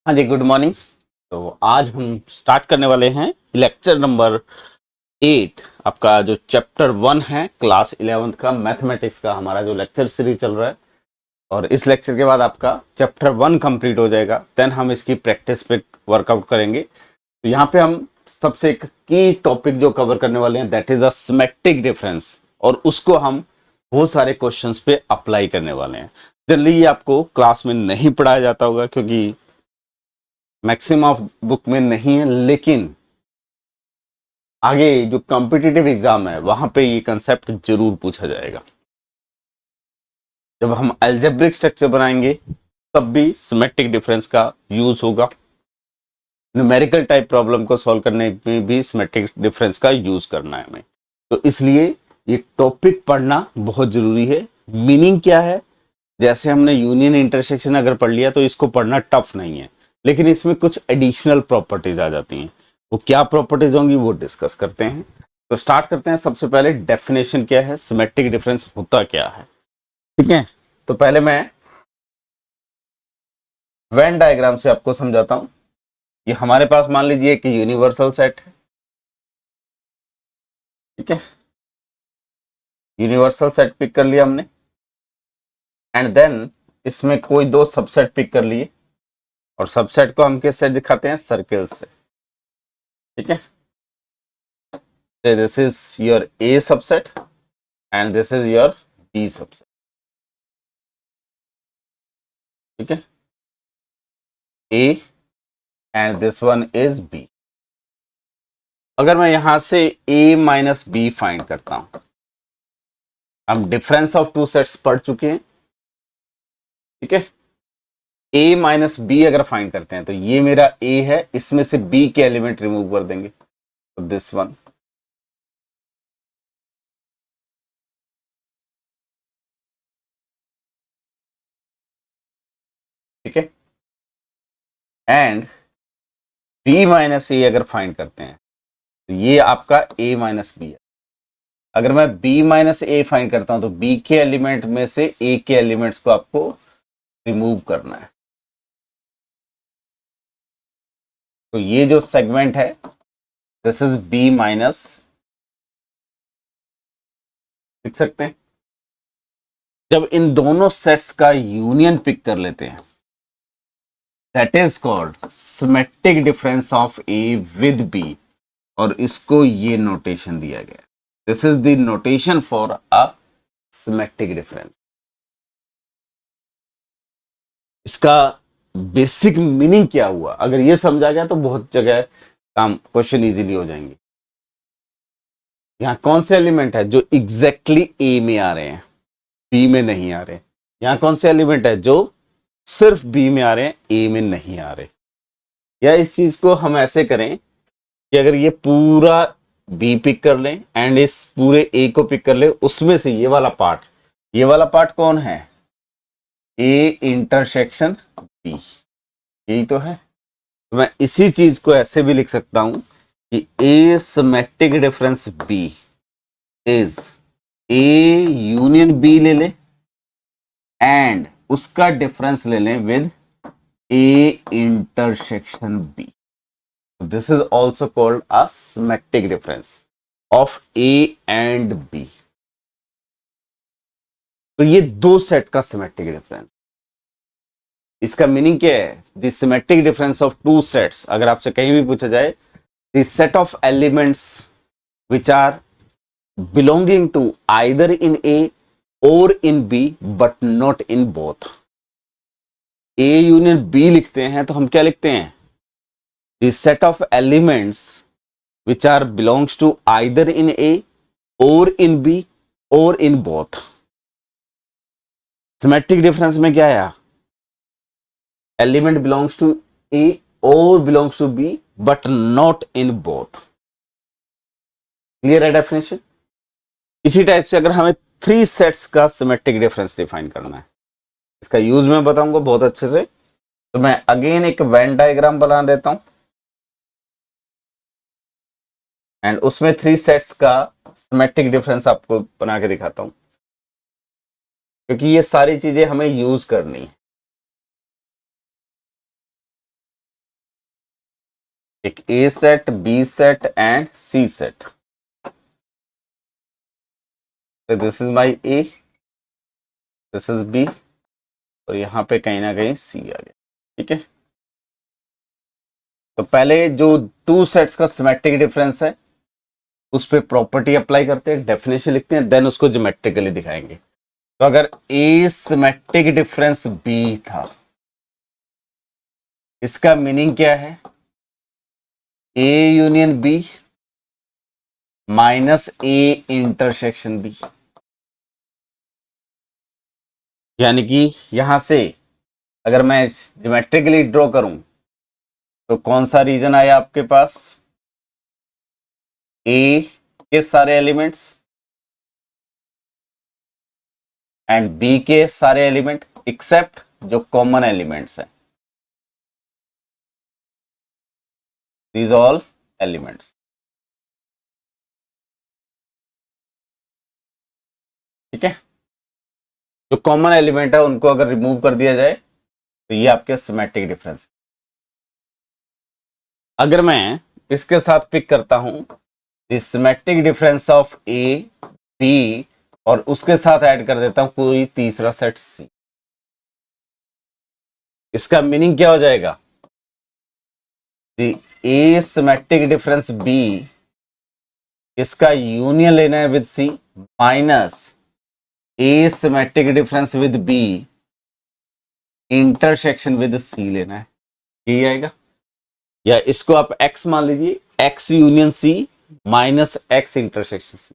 हाँ जी, good morning. तो आज हम स्टार्ट करने वाले हैं लेक्चर नंबर 8। आपका जो चैप्टर 1 है क्लास 11th का मैथमेटिक्स का हमारा जो लेक्चर सीरीज चल रहा है, और इस लेक्चर के बाद आपका चैप्टर 1 कंप्लीट हो जाएगा। देन हम इसकी प्रैक्टिस पे वर्कआउट करेंगे। तो यहाँ पे हम सबसे एक की टॉपिक जो कवर करने वाले हैं that is a symmetric difference, और उसको हम बहुत सारे क्वेश्चंस पे अप्लाई करने वाले हैं। जनरली ये आपको क्लास में नहीं पढ़ाया जाता होगा क्योंकि मैक्सिमम ऑफ बुक में नहीं है, लेकिन आगे जो कॉम्पिटिटिव एग्जाम है वहां पे ये कंसेप्ट जरूर पूछा जाएगा। जब हम अलजेब्रिक स्ट्रक्चर बनाएंगे तब भी सिमेट्रिक डिफरेंस का यूज होगा। न्यूमेरिकल टाइप प्रॉब्लम को सॉल्व करने में भी सिमेट्रिक डिफरेंस का यूज करना है हमें। तो इसलिए ये टॉपिक पढ़ना बहुत जरूरी है। मीनिंग क्या है, जैसे हमने यूनियन इंटरसेक्शन अगर पढ़ लिया तो इसको पढ़ना टफ नहीं है, लेकिन इसमें कुछ एडिशनल प्रॉपर्टीज आ जाती हैं। वो क्या प्रॉपर्टीज होंगी वो डिस्कस करते हैं। तो स्टार्ट करते हैं। सबसे पहले डेफिनेशन क्या है, सिमेट्रिक डिफरेंस होता क्या है। ठीक है, तो पहले मैं वेन डायग्राम से आपको समझाता हूं। ये हमारे पास मान लीजिए कि यूनिवर्सल सेट है। ठीक है, यूनिवर्सल सेट पिक कर लिया हमने, एंड देन इसमें कोई दो सबसेट पिक कर लिए, और सबसेट को हम किससे दिखाते हैं, सर्किल से। ठीक है, this is your A subset and this is your B subset. ठीक है, A and this one is B. अगर मैं यहां से A माइनस B फाइंड करता हूं, हम डिफरेंस ऑफ टू सेट्स पढ़ चुके हैं। ठीक है, A माइनस B अगर फाइंड करते हैं तो ये मेरा A है, इसमें से B के एलिमेंट रिमूव कर देंगे, तो दिस वन। ठीक है, एंड B माइनस A अगर फाइंड करते हैं तो ये आपका A माइनस B है। अगर मैं B माइनस A फाइंड करता हूं तो B के एलिमेंट में से A के एलिमेंट्स को आपको रिमूव करना है। तो ये जो सेगमेंट है दिस इज B माइनस, लिख सकते हैं। जब इन दोनों सेट्स का यूनियन पिक कर लेते हैं that is called symmetric difference of A with B, और इसको ये नोटेशन दिया गया। This is the notation for a symmetric difference. इसका बेसिक मीनिंग क्या हुआ, अगर ये समझा गया तो बहुत जगह काम क्वेश्चन इजीली हो जाएंगे। यहां कौन से एलिमेंट है जो एग्जैक्टली ए में आ रहे हैं, बी में नहीं आ रहे। यहां कौन से एलिमेंट है जो सिर्फ बी में आ रहे हैं, ए में नहीं आ रहे। या इस चीज को हम ऐसे करें कि अगर ये पूरा बी पिक कर लें एंड इस पूरे ए को पिक कर ले, उसमें से ये वाला पार्ट, ये वाला पार्ट कौन है, ए इंटरसेक्शन बी, यही तो है। तो मैं इसी चीज को ऐसे भी लिख सकता हूं कि A symmetric difference B is A union B ले ले एंड उसका डिफरेंस ले लें with A intersection B. This is also called a symmetric difference of A and B. तो ये दो सेट का सिमेट्रिक डिफरेंस। इसका मीनिंग क्या है, the symmetric difference of two sets. अगर आपसे कहीं भी पूछा जाए the set of elements which are belonging to either in A or in B but not in both. A union B लिखते हैं तो हम क्या लिखते हैं, the set of elements which are belongs to either in A or in B or in both. Symmetric difference में क्या आया, element belongs to A or belongs to B but not in both. Clear है definition. इसी type से अगर हमें three sets का symmetric difference define करना है, इसका यूज मैं बताऊंगा बहुत अच्छे से। तो मैं अगेन एक वेन डायग्राम बना देता हूं एंड उसमें थ्री सेट्स का सिमेट्रिक डिफरेंस आपको बना के दिखाता हूं, क्योंकि ये सारी चीजें हमें यूज करनी है। एक A set, B set and C set. This is my A, this is B, और यहां पे कहीं ना कहीं सी आ गया। ठीक है, तो पहले जो टू सेट्स का सिमेट्रिक डिफरेंस है उस पर प्रॉपर्टी अप्लाई करते हैं, डेफिनेशन लिखते हैं, देन उसको ज्योमेट्रिकली दिखाएंगे। तो अगर ए सिमेट्रिक डिफरेंस बी था, इसका मीनिंग क्या है? A union B minus A intersection B. यानी कि यहां से अगर मैं ज्योमेट्रिकली ड्रॉ करूं तो कौन सा रीजन आया आपके पास? ए के सारे एलिमेंट्स एंड बी के सारे एलिमेंट एक्सेप्ट जो कॉमन एलिमेंट्स हैं, दीज ऑल एलिमेंट्स। ठीक है, जो कॉमन एलिमेंट है उनको अगर रिमूव कर दिया जाए तो ये आपके सिमेट्रिक डिफरेंस। अगर मैं इसके साथ पिक करता हूं the symmetric difference of A B और उसके साथ ऐड कर देता हूं कोई तीसरा सेट सी, इसका मीनिंग क्या हो जाएगा? The A symmetric difference B, इसका यूनियन लेना है with C, minus A symmetric difference with B intersection with C लेना है, यही आएगा। या इसको आप x मान लीजिए, x union C minus x intersection C.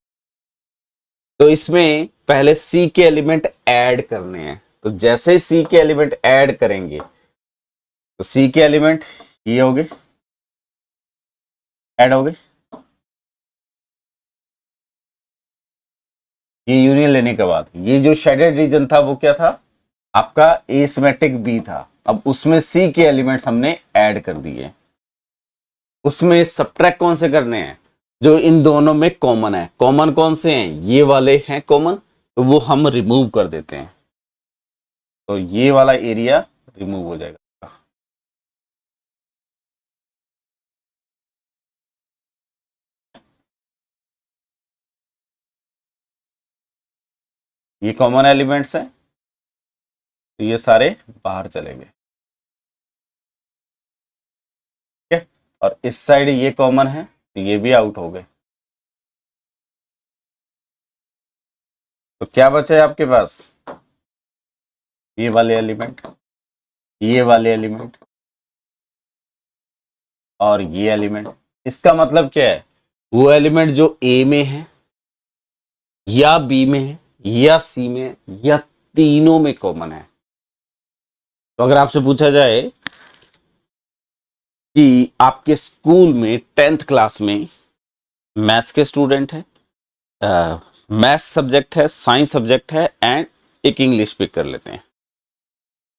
तो इसमें पहले c के एलिमेंट ऐड करने हैं, तो जैसे ही c के एलिमेंट ऐड करेंगे तो c के एलिमेंट ये हो गए, ऐड हो गए। ये यूनियन लेने के बाद ये जो शेडेड रीजन था वो क्या था? आपका एसिमेट्रिक बी था। अब उसमें c के एलिमेंट्स हमने ऐड कर दिए, उसमें सब्ट्रैक्ट कौन से करने हैं? जो इन दोनों में कॉमन है। कॉमन कौन से हैं? ये वाले हैं कॉमन, तो वो हम रिमूव कर देते हैं, तो ये वाला एरिया रिमूव हो जाएगा। ये कॉमन एलिमेंट्स हैं तो ये सारे बाहर चले गए। ठीक है, और इस साइड ये कॉमन है तो ये भी आउट हो गए। तो क्या बचा है आपके पास? ये वाले एलिमेंट, ये वाले एलिमेंट और ये एलिमेंट। इसका मतलब क्या है? वो एलिमेंट जो ए में है या बी में है या सी में है या तीनों में कॉमन है। तो अगर आपसे पूछा जाए कि आपके स्कूल में 10th क्लास में मैथ्स के स्टूडेंट है, मैथ्स सब्जेक्ट है, साइंस सब्जेक्ट है एंड एक इंग्लिश पिक कर लेते हैं।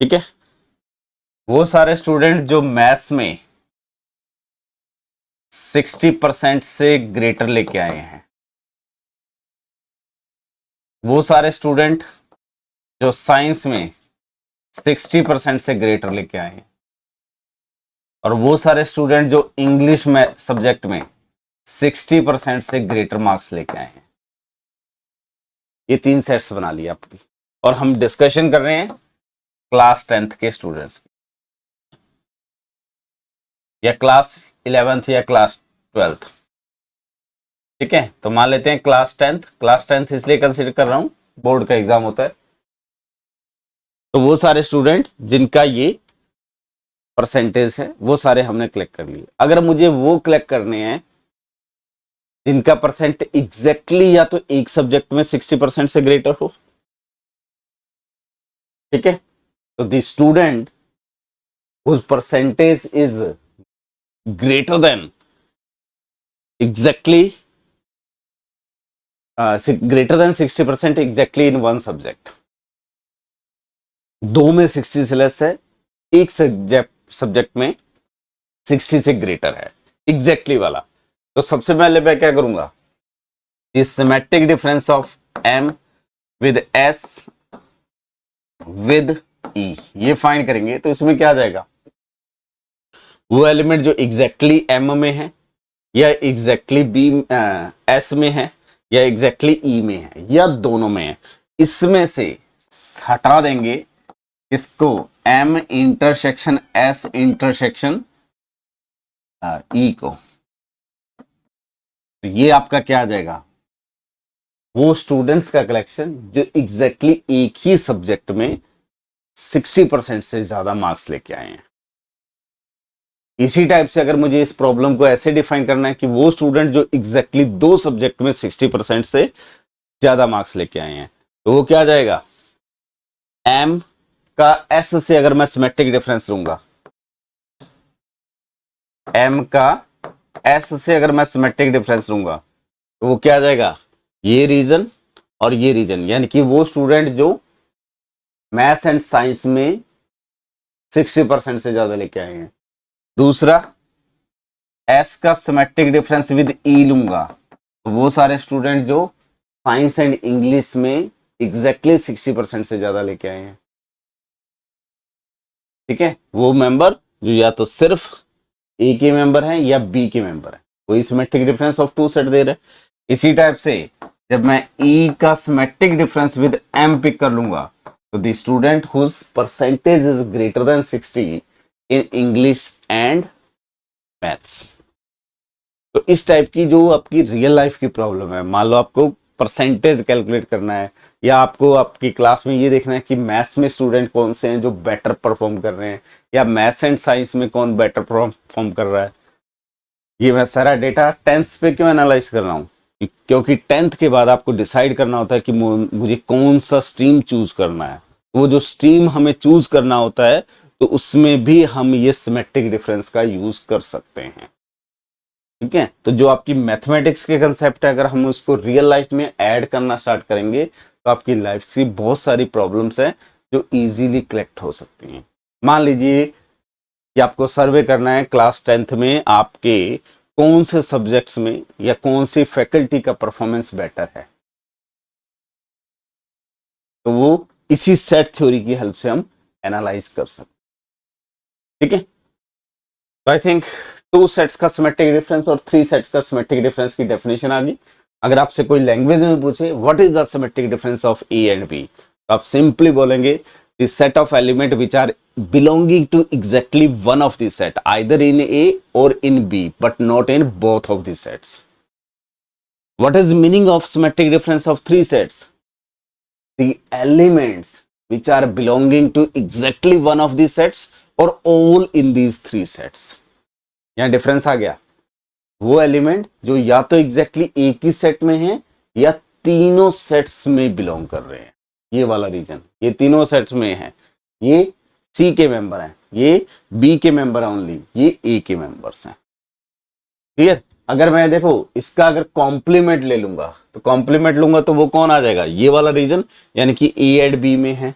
ठीक है, वो सारे स्टूडेंट जो मैथ्स में 60% से ग्रेटर लेके आए हैं, वो सारे स्टूडेंट जो साइंस में 60% से ग्रेटर लेके आए हैं, और वो सारे स्टूडेंट जो इंग्लिश में सब्जेक्ट में 60% से ग्रेटर मार्क्स लेके आए हैं। ये 3 सेट्स बना लिया आपकी, और हम डिस्कशन कर रहे हैं क्लास 10th के स्टूडेंट्स की, या क्लास 11th या क्लास 12th। ठीक है, तो मान लेते हैं क्लास 10th। क्लास 10th इसलिए कंसीडर कर रहा हूं, बोर्ड का एग्जाम होता है, तो वो सारे स्टूडेंट जिनका ये परसेंटेज है वो सारे हमने कलेक्ट कर लिए। अगर मुझे वो कलेक्ट करने हैं जिनका परसेंट एग्जैक्टली या तो एक सब्जेक्ट में 60% से ग्रेटर हो, ठीक है, तो the student whose percentage is greater than exactly greater than 60% exactly in one subject, दो में 60 से लेस है, एक सब्जेक्ट में 60 से ग्रेटर है, एग्जैक्टली वाला। तो सबसे पहले मैं क्या करूंगा? ये symmetric difference of m with s with e, ये फाइंड करेंगे। तो इसमें क्या आ जाएगा? वो एलिमेंट जो एग्जैक्टली एम में है, या एग्जैक्टली बी एस में है, या एग्जैक्टली ई में है, या दोनों में है, इसमें से हटा देंगे इसको M intersection S intersection E को, तो ये आपका क्या आ जाएगा, वो स्टूडेंट्स का कलेक्शन जो एग्जैक्टली एक ही सब्जेक्ट में 60% से ज्यादा मार्क्स लेके आए हैं। इसी टाइप से अगर मुझे इस प्रॉब्लम को ऐसे डिफाइन करना है कि वो स्टूडेंट जो एग्जैक्टली 2 सब्जेक्ट में 60% से ज्यादा मार्क्स लेके आए हैं, तो वो क्या आ जाएगा, एम का एस से अगर मैं सिमेट्रिक डिफरेंस लूंगा, एम का एस से अगर मैं सिमेट्रिक डिफरेंस लूंगा, तो वो क्या आ जाएगा, ये रीजन और ये रीजन, यानी कि वो स्टूडेंट जो मैथ्स एंड साइंस में 60% से ज्यादा लेके आए हैं। दूसरा, एस का सिमेट्रिक डिफरेंस विद ई लूंगा, तो वो सारे स्टूडेंट जो साइंस एंड इंग्लिश में एग्जैक्टली 60% से ज्यादा लेके आए हैं। ठीक है, वो मेंबर जो या तो सिर्फ ए के मेंबर हैं या बी के मेंबर हैं, कोई सिमेट्रिक डिफरेंस ऑफ 2 सेट दे रहे। इसी टाइप से जब मैं ई का symmetric difference with M pick कर लूंगा, तो the student whose percentage is greater than 60 in English and maths. तो इस टाइप की जो आपकी रियल लाइफ की प्रॉब्लम है, मान लो आपको परसेंटेज कैलकुलेट करना है, या आपको आपकी क्लास में ये देखना है कि मैथ्स में स्टूडेंट कौन से हैं जो बेटर परफॉर्म कर रहे हैं, या मैथ्स एंड साइंस में कौन बेटर परफॉर्म कर रहा है, ये मैं सारा डेटा 10th पे क्यों एनालाइज कर रहा हूँ, क्योंकि 10th के बाद आपको डिसाइड करना होता है कि मुझे कौन सा स्ट्रीम चूज करना है। वो जो स्ट्रीम हमें चूज करना होता है, तो उसमें भी हम ये सिमेट्रिक डिफरेंस का यूज कर सकते हैं। ठीक है, तो जो आपकी मैथमेटिक्स के कंसेप्ट है, अगर हम उसको रियल लाइफ में ऐड करना स्टार्ट करेंगे, तो आपकी लाइफ की बहुत सारी प्रॉब्लम्स हैं जो इजीली कलेक्ट हो सकती हैं। मान लीजिए कि आपको सर्वे करना है क्लास 10th में आपके कौन से सब्जेक्ट्स में या कौन सी फैकल्टी का परफॉर्मेंस बेटर है, तो वो इसी सेट थ्योरी की हेल्प से हम एनालाइज कर सकते हैं। ठीक है, तो आई थिंक 2 सेट्स का सिमेट्रिक डिफरेंस और 3 सेट्स का सिमेट्रिक डिफरेंस की डेफिनेशन आ गई। अगर आपसे कोई लैंग्वेज में पूछे what is the symmetric difference of A and B, तो आप सिंपली बोलेंगे the set of element which are belonging to exactly one of the set, either in A or in B, but not in both of the sets. What is the meaning of symmetric difference of 3 sets? The elements which are belonging to exactly one of the sets or all in these 3 sets. यहाँ difference आ गया, वो element जो या तो exactly एक ही set में है या तीनों सेट्स में बिलोंग कर रहे हैं। ये वाला रीजन, ये तीनों सेट्स में है, ये सी के मेंबर हैं, ये बी के मेंबर हैं ओनली, ये ए के मेंबर्स हैं। क्लियर? अगर मैं देखो इसका अगर कॉम्प्लीमेंट ले लूंगा, तो कॉम्प्लीमेंट लूंगा तो वो कौन आ जाएगा, ये वाला रीजन, यानी कि ए एंड बी में है।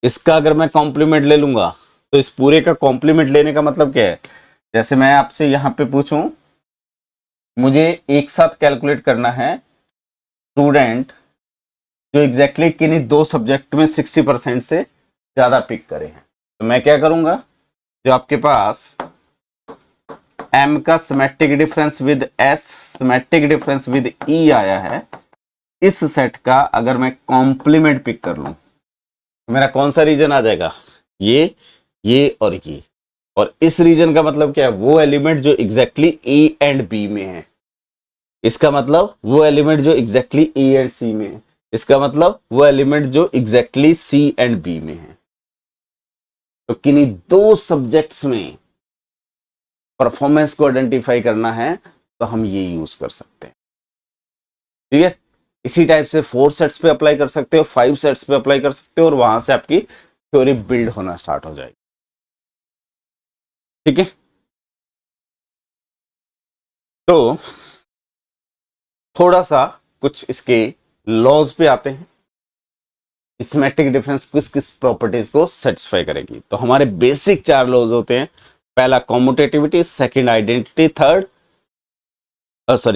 इसका अगर मैं कॉम्प्लीमेंट ले लूंगा, तो इस पूरे का कॉम्प्लीमेंट लेने का मतलब क्या है, जैसे मैं आपसे यहां पे पूछूं, मुझे एक साथ कैलकुलेट करना है स्टूडेंट जो एग्जैक्टली किन्हीं 2 सब्जेक्ट में 60% से ज्यादा पिक करे हैं, तो मैं क्या करूंगा, जो आपके पास m का symmetric difference with s, symmetric difference with e आया है, इस सेट का अगर मैं कॉम्प्लीमेंट पिक कर लूं, तो मेरा कौन सा रीजन आ जाएगा, ये और ये। और इस रीजन का मतलब क्या है, वो एलिमेंट जो एग्जैक्टली a एंड b में है। इसका मतलब वो एलिमेंट जो एग्जैक्टली a एंड c में है। इसका मतलब वो एलिमेंट जो एग्जैक्टली c एंड b में है। तो किन्हीं 2 सब्जेक्ट्स में परफॉर्मेंस को आइडेंटिफाई करना है, तो हम ये यूज कर सकते हैं। ठीक है, इसी टाइप से 4 सेट्स पे अप्लाई कर सकते हो, 5 सेट्स पे अप्लाई कर सकते हो, और वहां से आपकी थ्योरी बिल्ड होना स्टार्ट हो जाएगी। ठीक है, तो थोड़ा सा कुछ इसके लॉज पे आते हैं, सिमेट्रिक डिफरेंस किस किस प्रॉपर्टीज को सेटिस्फाई करेगी। तो हमारे बेसिक 4 लॉज होते हैं, पहला कॉम्यूटेटिविटी, second identity,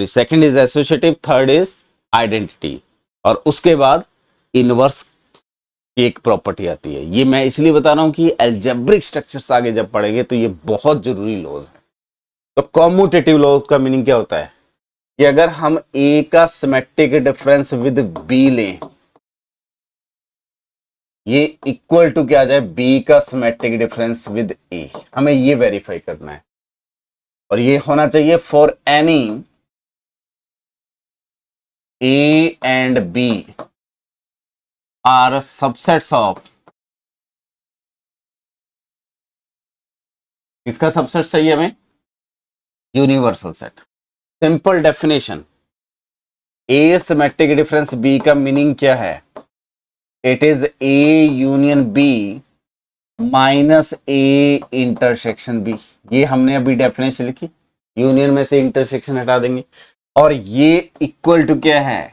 second is associative, third is identity, और उसके बाद इनवर्स की एक प्रॉपर्टी आती है। ये मैं इसलिए बता रहा हूं कि एल्जेब्रिक स्ट्रक्चर्स आगे जब पढ़ेंगे तो ये बहुत जरूरी लॉज है। तो कॉम्यूटेटिव लॉ का मीनिंग क्या होता है कि अगर हम ए का सिमेट्रिक डिफरेंस विद बी लें, ये इक्वल टू क्या आ जाए, बी का सिमेट्रिक डिफरेंस विद ए, हमें ये वेरीफाई करना है। और ये होना चाहिए for any A and B are subsets of, इसका सबसेट चाहिए हमें, universal set. Simple definition, A symmetric difference B का मीनिंग क्या है, it is A union B minus A intersection B. ये हमने अभी डेफिनेशन लिखी, यूनियन में से इंटरसेक्शन हटा देंगे। और ये इक्वल टू क्या है,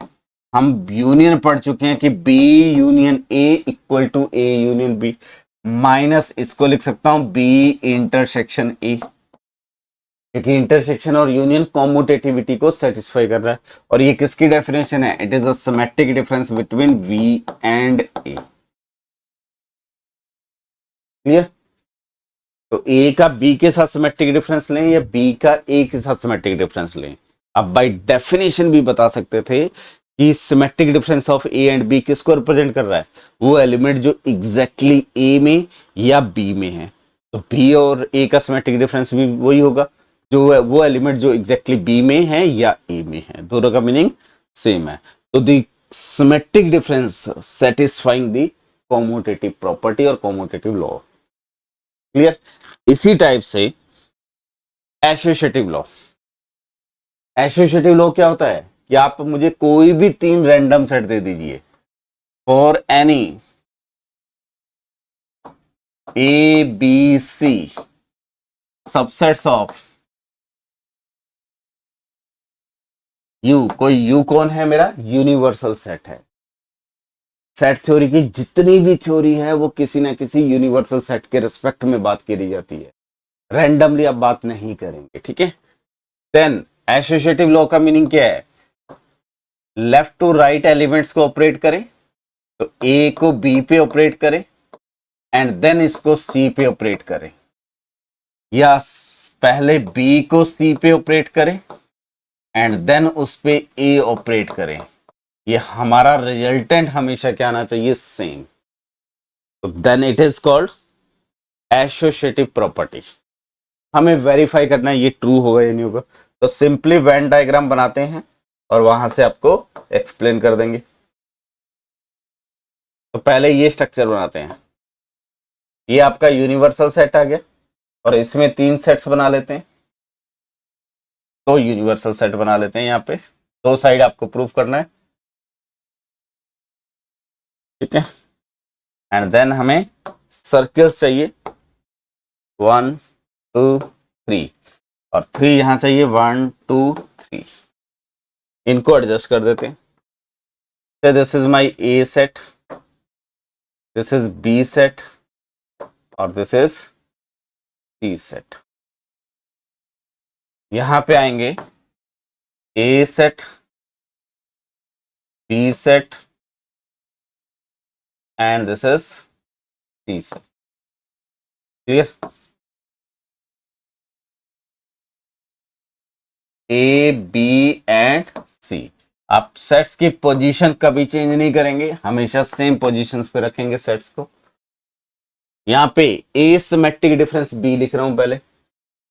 हम यूनियन पढ़ चुके हैं कि B union A equal to A union B, minus इसको लिख सकता हूं बी इंटरसेक्शन ए, क्योंकि इंटरसेक्शन और यूनियन कॉम्यूटेटिविटी को सेटिस्फाई कर रहा है। और ये किसकी डेफिनेशन है, it is a symmetric difference between B and A. Clear? तो ए का बी के साथ सिमेट्रिक डिफरेंस लें या बी का ए के साथ सिमेट्रिक डिफरेंस लें, अब बाय डेफिनेशन भी बता सकते थे कि symmetric difference of A and B किसको रिप्रेजेंट कर रहा है, वो एलिमेंट जो एग्जैक्टली ए में या बी में है। तो बी और ए का सिमेट्रिक डिफरेंस भी वही होगा, जो है वो एलिमेंट जो एग्जैक्टली बी में है या ए में है, दोनों का मीनिंग सेम है। तो the symmetric difference satisfying the commutative property और कॉम्यूटेटिव लॉ। क्लियर? इसी टाइप से एसोसिएटिव लॉ, एसोसिएटिव लॉ क्या होता है कि आप मुझे कोई भी 3 रैंडम सेट दे दीजिए, for any A B C subsets of U, कोई यू कौन है मेरा, यूनिवर्सल सेट है। सेट थ्योरी की जितनी भी थ्योरी है वो किसी ना किसी यूनिवर्सल सेट के रिस्पेक्ट में बात करी जाती है, रैंडमली आप बात नहीं करेंगे, ठीक है। देन एसोसिएटिव लॉ का मीनिंग क्या है, लेफ्ट टू राइट एलिमेंट्स को ऑपरेट करें, तो ए को बी पे ऑपरेट करें एंड देन इसको सी पे ऑपरेट करें, या पहले बी को सी पे ऑपरेट करें एंड देन उस पे ए ऑपरेट करें, ये हमारा रिजल्टेंट हमेशा क्या आना चाहिए, सेम। तो then it is called associative property. हमें वेरीफाई करना है ये ट्रू होगा या नहीं होगा, तो सिंपली वेन डायग्राम बनाते हैं और वहां से आपको एक्सप्लेन कर देंगे। तो पहले ये स्ट्रक्चर बनाते हैं, ये आपका यूनिवर्सल सेट आ गया और इसमें 3 सेट्स बना लेते हैं, तो यूनिवर्सल सेट बना लेते हैं। यहाँ पे 2 साइड आपको प्रूव करना है, ठीक है। एंड देन हमें सर्कल्स चाहिए 1 2 3 और 3 यहां चाहिए 1 2 3, इनको एडजस्ट कर देते हैं। This is my A set, this is B set और दिस इज सी सेट। यहां पे आएंगे A set, B set and this is C set. Clear? A B and C, आप सेट्स की पोजीशन कभी चेंज नहीं करेंगे, हमेशा सेम पोजीशंस पे रखेंगे सेट्स को। यहां पे ए सिमेट्रिक डिफरेंस बी लिख रहा हूं पहले।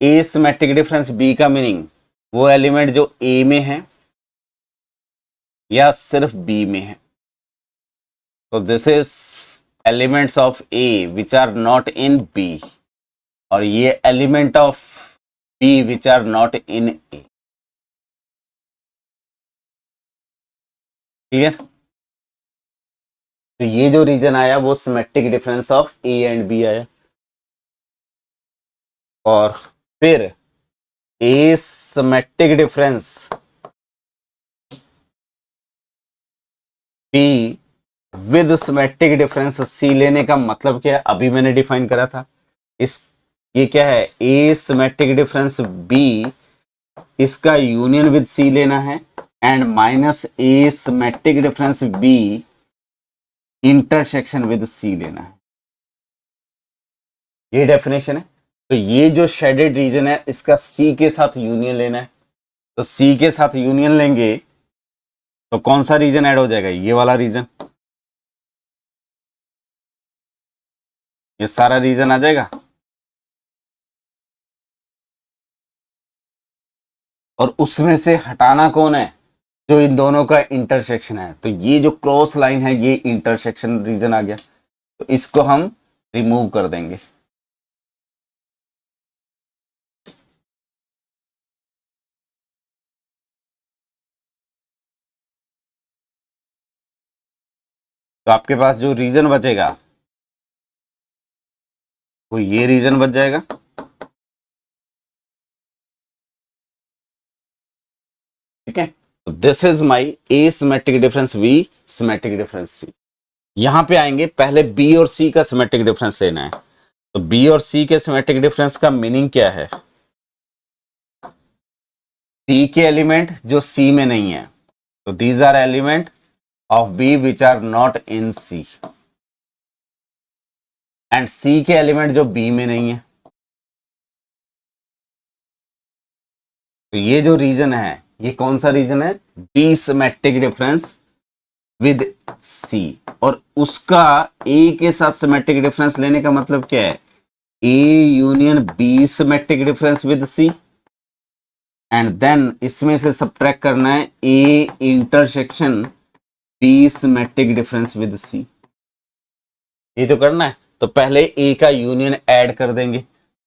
ए सिमेट्रिक डिफरेंस बी का मीनिंग वो एलिमेंट जो ए में है या सिर्फ बी में है, तो this is elements of A which are not in B, और ये element of B which are not in A. Clear? तो ये जो रीजन आया वो symmetric difference of A and B आया। और फिर A symmetric difference B with symmetric difference C लेने का मतलब क्या है, अभी मैंने डिफाइन करा था। इस ये क्या है, ए सिमेट्रिक डिफरेंस बी, इसका यूनियन विद सी लेना है and minus A symmetric difference B intersection with C लेना है, ये डेफिनेशन है। तो ये जो शेडेड रीजन है इसका सी के साथ यूनियन लेना है, तो सी के साथ यूनियन लेंगे तो कौन सा रीजन ऐड हो जाएगा, ये वाला रीजन, ये सारा रीजन आ जाएगा। और उसमें से हटाना कौन है, जो इन दोनों का इंटरसेक्शन है, तो ये जो क्रॉस लाइन है ये इंटरसेक्शन रीजन आ गया, तो इसको हम रिमूव कर देंगे। तो आपके पास जो रीजन बचेगा वो ये रीजन बच जाएगा। ठीक है, तो this is my A symmetric difference, B symmetric difference, C. यहां पे आएंगे, पहले बी और सी का सिमेट्रिक डिफरेंस लेना है। तो बी और सी के सिमेट्रिक डिफरेंस का मीनिंग क्या है, बी के एलिमेंट जो सी में नहीं है, तो these are element of B which are not in C, and C के एलिमेंट जो बी में नहीं है। तो ये जो रीजन है ये कौन सा रीजन है, B symmetric difference with C, और उसका ए के साथ सिमेट्रिक डिफरेंस लेने का मतलब क्या है, A union B symmetric difference with C, and then इसमें से सब्ट्रैक्ट करना है A intersection B symmetric difference with C, ये तो करना है। तो पहले ए का यूनियन ऐड कर देंगे,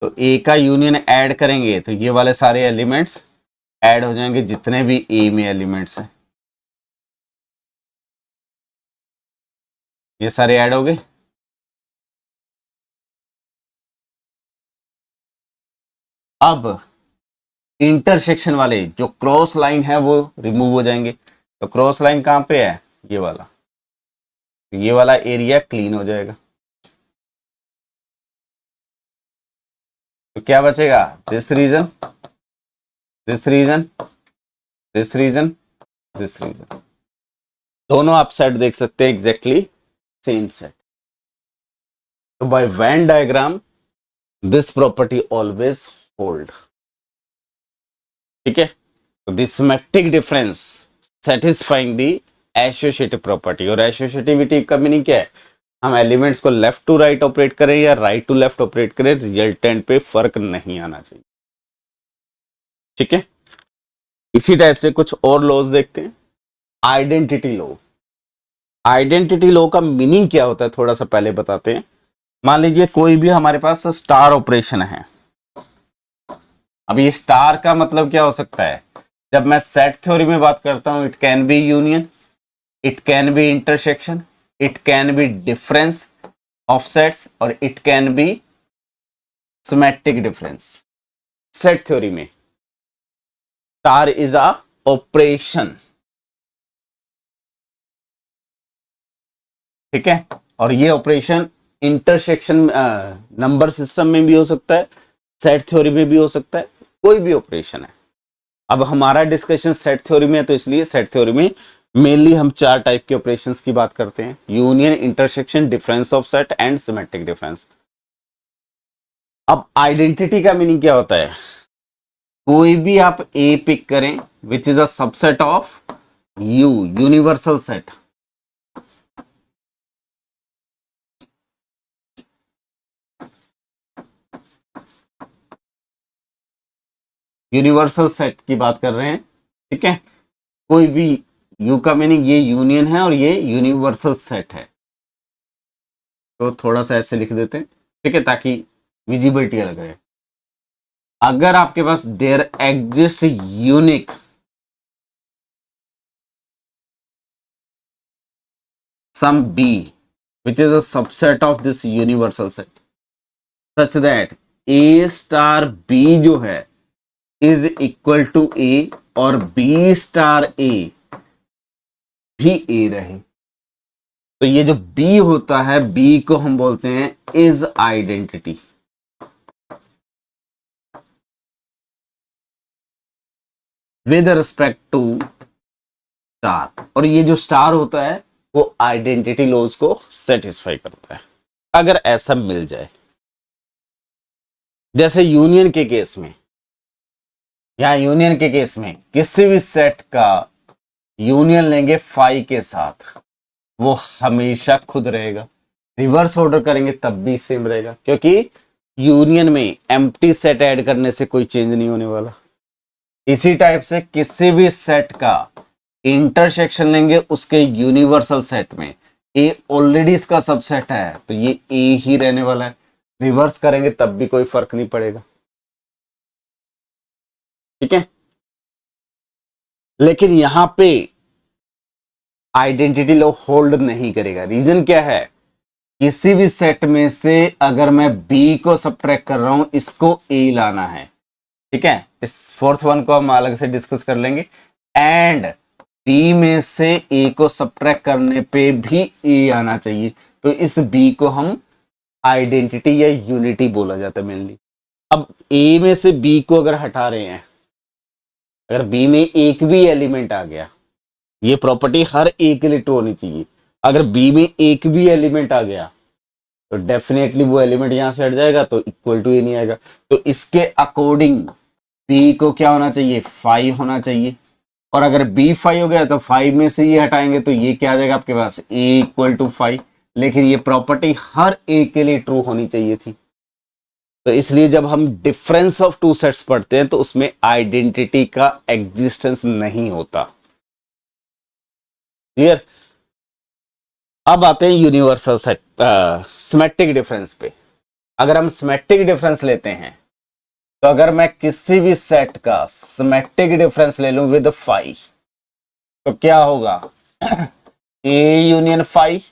तो ए का यूनियन ऐड करेंगे तो ये वाले सारे एलिमेंट्स ऐड हो जाएंगे जितने भी ए में एलिमेंट्स हैं, ये सारे ऐड हो गए। अब इंटरसेक्शन वाले जो क्रॉस लाइन है वो रिमूव हो जाएंगे, तो क्रॉस लाइन कहां पे है, ये वाला, तो ये वाला एरिया क्लीन हो जाएगा। तो क्या बचेगा, this region, this region, this region, this region, दोनों आप सेट देख सकते हैं एग्जैक्टली सेम सेट। तो by Venn diagram this property always hold. ठीक है, तो this symmetric difference satisfying the associative property, और एसोसिएटिविटी का मीनिंग क्या है, हम एलिमेंट्स को लेफ्ट टू राइट ऑपरेट करें या राइट टू लेफ्ट ऑपरेट करें, रिजल्टेंट पे फर्क नहीं आना चाहिए। ठीक है, इसी टाइप से कुछ और लॉज देखते हैं। आइडेंटिटी लॉ, आइडेंटिटी लॉ का मीनिंग क्या होता है थोड़ा सा पहले बताते हैं। मान लीजिए कोई भी हमारे पास स्टार ऑपरेशन है, अब ये स्टार का मतलब क्या हो सकता है, जब मैं सेट थ्योरी में बात करता हूं, it can be union, it can be intersection, it can be difference of sets, और it can be symmetric difference. Set theory में स्टार इज अ ऑपरेशन। ठीक है, और ये ऑपरेशन इंटरसेक्शन नंबर सिस्टम में भी हो सकता है, सेट थ्योरी में भी हो सकता है, कोई भी ऑपरेशन है। अब हमारा डिस्कशन सेट थ्योरी में है, तो इसलिए सेट थ्योरी में मेनली हम चार टाइप के ऑपरेशंस की बात करते हैं, union, intersection, difference of set and symmetric difference. अब आइडेंटिटी का मीनिंग क्या होता है, कोई भी आप ए पिक करें which is a subset of you, universal set, universal set की बात कर रहे हैं। ठीक है, कोई भी, यू का मीनिंग ये यूनियन है और ये यूनिवर्सल सेट है, तो थोड़ा सा ऐसे लिख देते हैं। ठीक है, ताकि विजिबिलिटी अलग रहे। अगर आपके पास there exist unique some B which is a subset of this universal set such that a star b जो है is equal to a और b star a भी a रहे, तो ये जो b होता है, b को हम बोलते हैं is identity. With respect to star, और ये जो स्टार होता है वो आइडेंटिटी लॉज को सेटिस्फाई करता है, अगर ऐसा मिल जाए। जैसे यूनियन के केस में, यहां यूनियन के केस में किसी भी सेट का यूनियन लेंगे फाई के साथ, वो हमेशा खुद रहेगा। रिवर्स ऑर्डर करेंगे तब भी सेम रहेगा, क्योंकि यूनियन में एम्प्टी सेट ऐड करने से कोई चेंज नहीं होने वाला। इसी टाइप से किसी भी सेट का इंटरसेक्शन लेंगे उसके यूनिवर्सल सेट में, ए ऑलरेडी इसका सबसेट है तो ये ए ही रहने वाला है। रिवर्स करेंगे तब भी कोई फर्क नहीं पड़ेगा, ठीक है। लेकिन यहां पे आइडेंटिटी लॉ होल्ड नहीं करेगा। रीजन क्या है, किसी भी सेट में से अगर मैं बी को सब्ट्रैक्ट कर रहा हूं, इसको ए लाना है, ठीक है। इस फोर्थ वन को हम अलग से डिस्कस कर लेंगे। एंड बी में से ए को सब्ट्रैक्ट करने पे भी ए आना चाहिए, तो इस बी को हम आइडेंटिटी या यूनिटी बोला जाता है मेनली। अब ए में से बी को अगर हटा रहे हैं, अगर बी में एक भी एलिमेंट आ गया, ये प्रॉपर्टी हर ए के लिए ट्रू होनी चाहिए। अगर बी में एक भी एलिमेंट आ गया तो डेफिनेटली वो एलिमेंट यहां से हट जाएगा, तो इक्वल टू ए नहीं आएगा। तो इसके अकॉर्डिंग बी को क्या होना चाहिए, 5 होना चाहिए। और अगर बी 5 हो गया तो 5 में से ये हटाएंगे तो ये क्या आ जाएगा आपके पास, ए इक्वल टू 5। लेकिन ये प्रॉपर्टी हर ए के लिए ट्रू होनी चाहिए थी। तो इसलिए जब हम डिफरेंस ऑफ टू सेट्स पढ़ते हैं तो उसमें आइडेंटिटी का एग्जिस्टेंस नहीं होता। क्लियर। अब आते हैं यूनिवर्सल सेट सिमेट्रिक डिफरेंस पे। अगर हम सिमेट्रिक डिफरेंस लेते हैं तो अगर मैं किसी भी सेट का सिमेट्रिक डिफरेंस ले लूं विद 5 तो क्या होगा, A union 5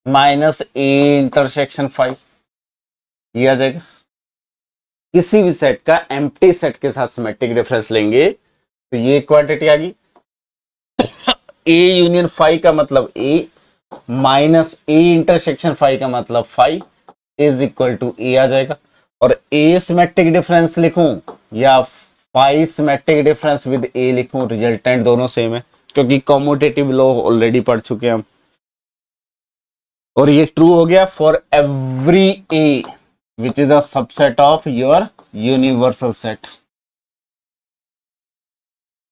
minus A intersection 5, ये आ जाएगा। किसी भी सेट का एम्प्टी सेट के साथ सिमेट्रिक डिफरेंस लेंगे तो ये क्वांटिटी आ गई। ए यूनियन 5 का मतलब ए माइनस ए इंटरसेक्शन 5 का मतलब 5 इज इक्वल टू ए आ जाएगा। और ए सिमेट्रिक डिफरेंस लिखूं या 5 सिमेट्रिक डिफरेंस विद ए लिखूं, रिजल्टेंट दोनों सेम है, क्योंकि कॉम्यूटेटिव लॉ ऑलरेडी पढ़ चुके हैं हम। और ये ट्रू हो गया for every A which is a subset of your universal set.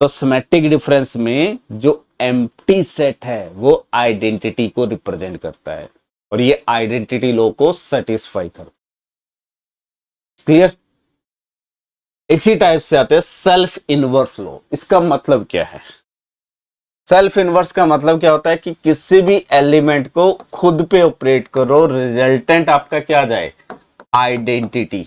तो सिमेट्रिक डिफरेंस में जो एम्प्टी सेट है वो आइडेंटिटी को रिप्रेजेंट करता है और ये आइडेंटिटी लॉ को सेटिस्फाई करता है। क्लियर। इसी टाइप से आते हैं सेल्फ इनवर्स लॉ। इसका मतलब क्या है, सेल्फ इनवर्स का मतलब क्या होता है कि किसी भी एलिमेंट को खुद पे ऑपरेट करो, रिजल्टेंट आपका क्या आ जाए, आइडेंटिटी।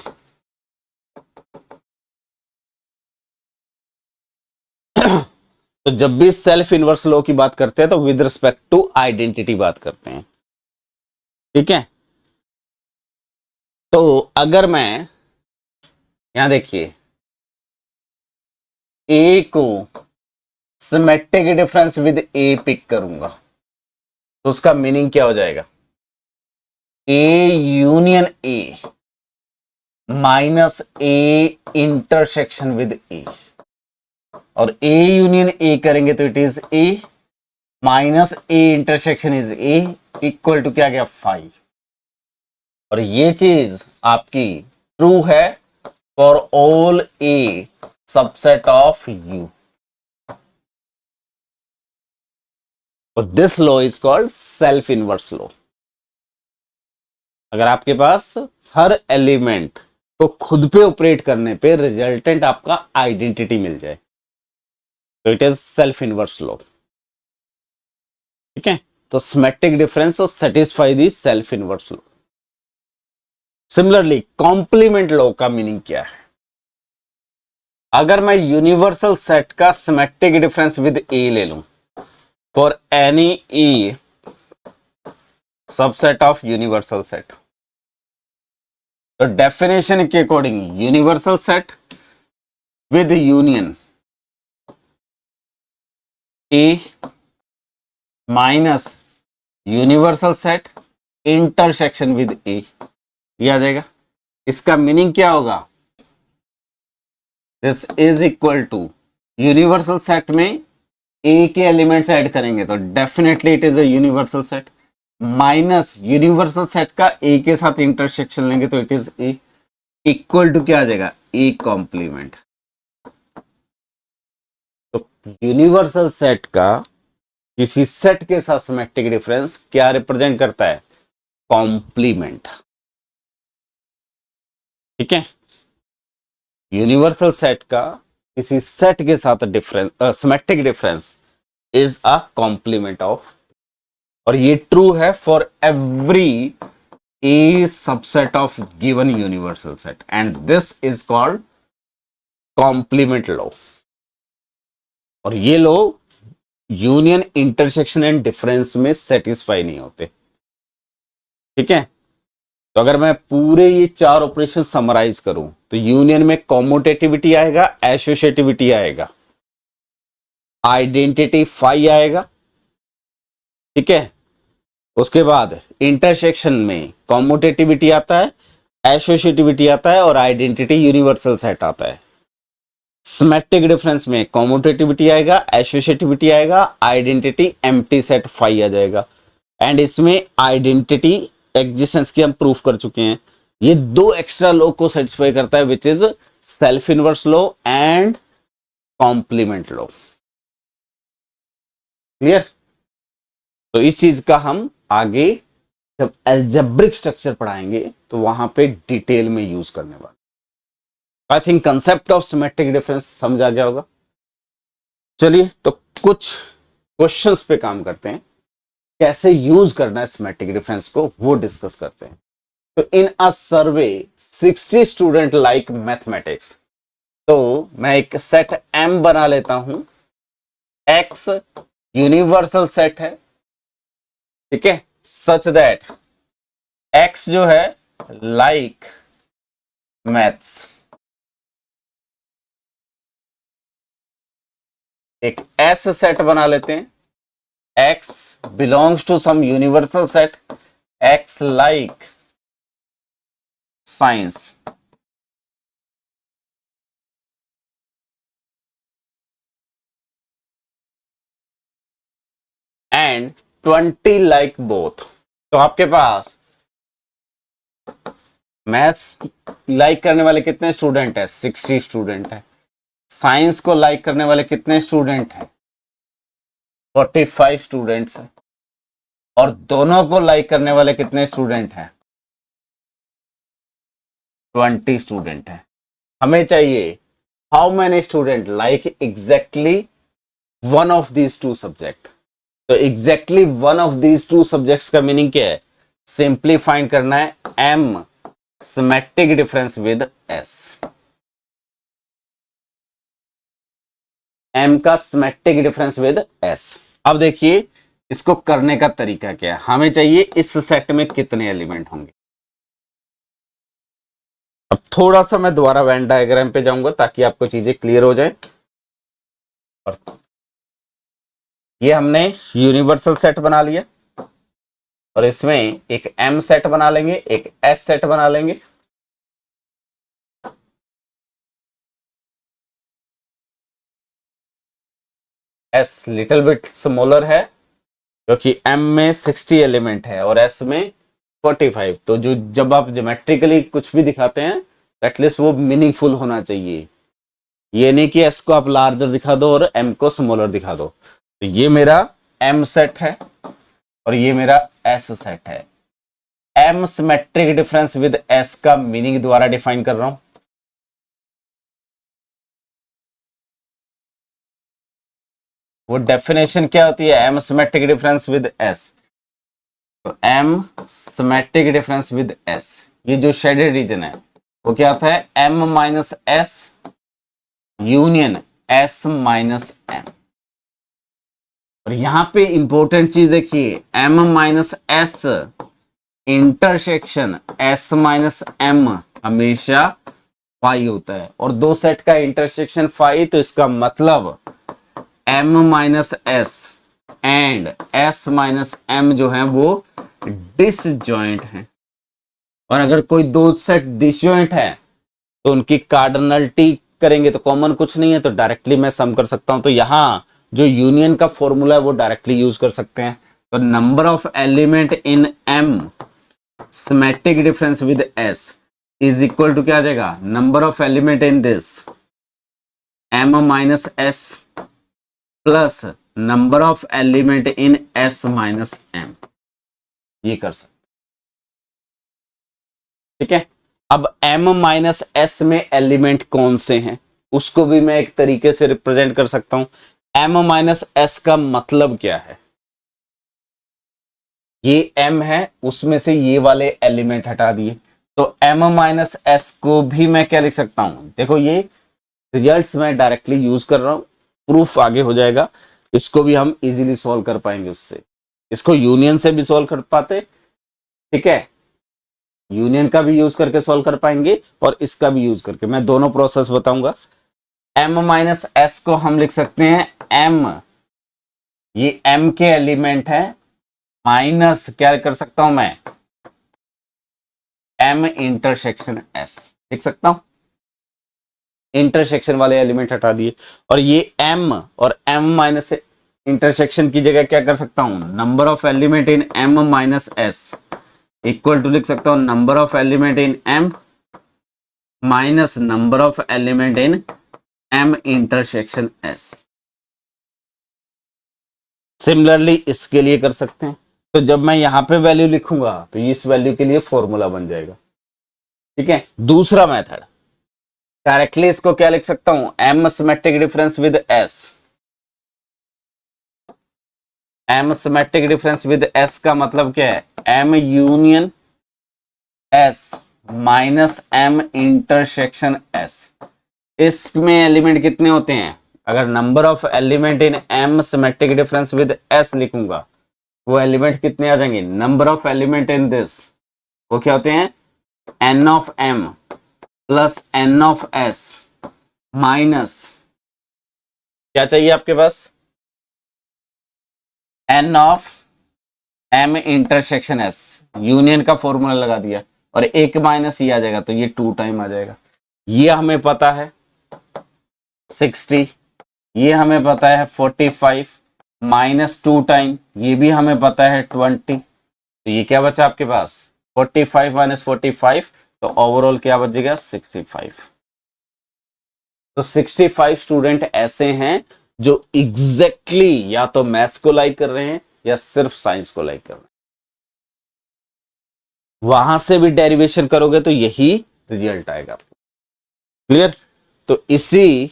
तो जब भी सेल्फ इनवर्स लॉ की बात करते हैं तो विद रिस्पेक्ट टू आइडेंटिटी बात करते हैं, ठीक है। तो अगर मैं यहां देखिए ए को symmetric difference with A pick करूंगा तो उसका मीनिंग क्या हो जाएगा, A union A minus A intersection with A. और ए यूनियन ए करेंगे तो it is A minus A intersection is A equal to क्या गया 5। और ये चीज आपकी ट्रू है for all A subset of U. This law is called self inverse law. अगर आपके पास हर एलिमेंट को खुद पे ऑपरेट करने पे रिजल्टेंट आपका आइडेंटिटी मिल जाए तो it is self inverse law, ठीक है। तो symmetric difference satisfy the self inverse law. Similarly complement law का मीनिंग क्या है, अगर मैं यूनिवर्सल सेट का सिमेट्रिक डिफरेंस विद ए ले लूं for any E subset of universal set, तो डेफिनेशन के according universal set with union A minus universal set intersection with A, ये आ जाएगा। इसका मीनिंग क्या होगा, this is equal to universal set में ए के एलिमेंट्स ऐड करेंगे तो definitely it is a universal set, minus universal set का ए के साथ इंटरसेक्शन लेंगे तो it is A. Equal to क्या आ जाएगा, ए कॉम्प्लीमेंट। तो यूनिवर्सल सेट का किसी सेट के साथ सिमेट्रिक डिफरेंस क्या रिप्रेजेंट करता है, कॉम्प्लीमेंट। ठीक है, यूनिवर्सल सेट का किसी सेट के साथ difference, symmetric difference is a complement of, और ये ट्रू है for every A subset of given universal set, and this is called complement law. और ये law union, intersection and difference में सेटिस्फाई नहीं होते। ठीक है, तो अगर मैं पूरे ये चार ऑपरेशन समराइज करूं तो यूनियन में कॉम्यूटेटिविटी आएगा, एसोसिएटिविटी आएगा, आइडेंटिटी फाई आएगा। ठीक है, उसके बाद इंटरसेक्शन में कॉम्यूटेटिविटी आता है, एसोसिएटिविटी आता है, और आइडेंटिटी यूनिवर्सल सेट आता है। सिमेट्रिक डिफरेंस में कॉम्यूटेटिविटी आएगा, एसोसिएटिविटी आएगा, आइडेंटिटी एम्प्टी सेट फाई आ जाएगा। एंड इसमें आइडेंटिटी एग्जिस्टेंस की हम प्रूफ कर चुके हैं। ये दो एक्स्ट्रा लॉ को सेटिस्फाई करता है, which is self inverse law and complement law. Clear? तो इस चीज का हम आगे जब अलजेब्रिक स्ट्रक्चर पढ़ाएंगे तो वहां पे डिटेल में यूज करने वाले। I think concept of symmetric difference समझ आ गया होगा। चलिए तो कुछ क्वेश्चंस पे काम करते हैं, कैसे यूज करना है सिमेट्रिक डिफरेंस को वो डिस्कस करते हैं। तो इन अ सर्वे 60 स्टूडेंट लाइक मैथमेटिक्स, तो मैं एक सेट M बना लेता हूं, X यूनिवर्सल सेट है। ठीक है, सच दैट X जो है लाइक मैथ्स। एक S सेट बना लेते हैं, X belongs to some universal set, X like science. And 20 like both. तो आपके पास मैथ्स लाइक करने वाले कितने स्टूडेंट है, 60 स्टूडेंट है। साइंस को लाइक करने वाले कितने स्टूडेंट हैं, 45 स्टूडेंट्स हैं। और दोनों को लाइक करने वाले कितने स्टूडेंट हैं, 20 स्टूडेंट हैं। हमें चाहिए how many student like exactly one of these two subject. तो exactly one of these two subjects का मीनिंग क्या है, सिंपली फाइंड करना है M symmetric difference with S। M का सिमेट्रिक डिफरेंस विद S। अब देखिए इसको करने का तरीका क्या है। हमें चाहिए इस सेट में कितने एलिमेंट होंगे। अब थोड़ा सा मैं दोबारा वेन डायग्राम पे जाऊंगा ताकि आपको चीजें क्लियर हो जाए। और ये हमने यूनिवर्सल सेट बना लिया, और इसमें एक M सेट बना लेंगे, एक S सेट बना लेंगे। S लिटिल बिट स्मॉलर है क्योंकि M में 60 एलिमेंट है और S में 45। तो जो जब आप ज्योमेट्रिकली कुछ भी दिखाते हैं एटलीस्ट वो मीनिंगफुल होना चाहिए। ये नहीं कि S को आप लार्जर दिखा दो और M को स्मॉलर दिखा दो। तो ये मेरा M सेट है और ये मेरा S सेट है। M symmetric difference with S का मीनिंग द्वारा डिफाइन कर रहा हूं। वो डेफिनेशन क्या होती है, M symmetric difference with S। तो M symmetric difference with S, ये जो शेडेड रीजन है वो क्या होता है, M minus S union S minus M। और यहां पे इंपॉर्टेंट चीज देखिए, M minus S intersection S minus M हमेशा फाई होता है, और दो सेट का इंटरसेक्शन फाई, तो इसका मतलब M minus S and S minus M जो है वो डिसजॉइंट है। और अगर कोई दो सेट डिसजॉइंट है तो उनकी कार्डिनलिटी करेंगे तो कॉमन कुछ नहीं है, तो डायरेक्टली मैं सम कर सकता हूं। तो यहां जो यूनियन का फॉर्मूला है वो डायरेक्टली यूज कर सकते हैं। तो number of element in M symmetric difference with S is equal to क्या आ जाएगा, number of element in this m minus S plus number of element in s minus m, ये कर सकते, ठीक है। अब m माइनस एस में एलिमेंट कौन से हैं उसको भी मैं एक तरीके से रिप्रेजेंट कर सकता हूं। m माइनस एस का मतलब क्या है, ये m है, उसमें से ये वाले एलिमेंट हटा दिए, तो m माइनस एस को भी मैं क्या लिख सकता हूं, देखो ये रिजल्ट्स मैं डायरेक्टली यूज कर रहा हूं, प्रूफ आगे हो जाएगा, इसको भी हम इजीली सॉल्व कर पाएंगे उससे, इसको यूनियन से भी सॉल्व कर पाते, ठीक है, यूनियन का भी यूज करके सॉल्व कर पाएंगे और इसका भी यूज करके, मैं दोनों प्रोसेस बताऊंगा। m माइनस एस को हम लिख सकते हैं m, ये m के एलिमेंट है, माइनस क्या कर सकता हूं मैं, m इंटरसेक्शन s लिख सकता हूं, इंटरसेक्शन वाले एलिमेंट हटा दिए, और ये m और m माइनस इंटरसेक्शन की जगह क्या कर सकता हूं, number of element in m minus S equal to लिख सकता हूं number of element in m minus number of element in m intersection s। Similarly इसके लिए कर सकते हैं, तो जब मैं यहां पे वैल्यू लिखूंगा तो इस वैल्यू के लिए फॉर्मूला बन जाएगा, ठीक है। दूसरा मेथड, डायरेक्टली इसको क्या लिख सकता हूं, m symmetric difference with s, m symmetric difference with s का मतलब क्या है, m union s minus m intersection s। इसमें एलिमेंट कितने होते हैं, अगर number of element in m symmetric difference with s लिखूंगा, वो एलिमेंट कितने आ जाएंगे, number of element in this, वो क्या होते हैं, n of m plus n of s minus क्या चाहिए आपके पास, n of m intersection s, union का फॉर्मूला लगा दिया और एक माइनस ये आ जाएगा, तो ये 2 टाइम आ जाएगा, ये हमें पता है 60, ये हमें पता है 45 माइनस 2 टाइम, ये भी हमें पता है 20, तो ये क्या बचा आपके पास 45 माइनस 45, तो ओवरऑल क्या बचेगा 65। तो 65 स्टूडेंट ऐसे हैं जो एग्जैक्टली या तो मैथ्स को लाइक कर रहे हैं या सिर्फ साइंस को लाइक कर रहे हैं, वहां से भी डेरिवेशन करोगे तो यही रिजल्ट आएगा आपको, क्लियर। तो इसी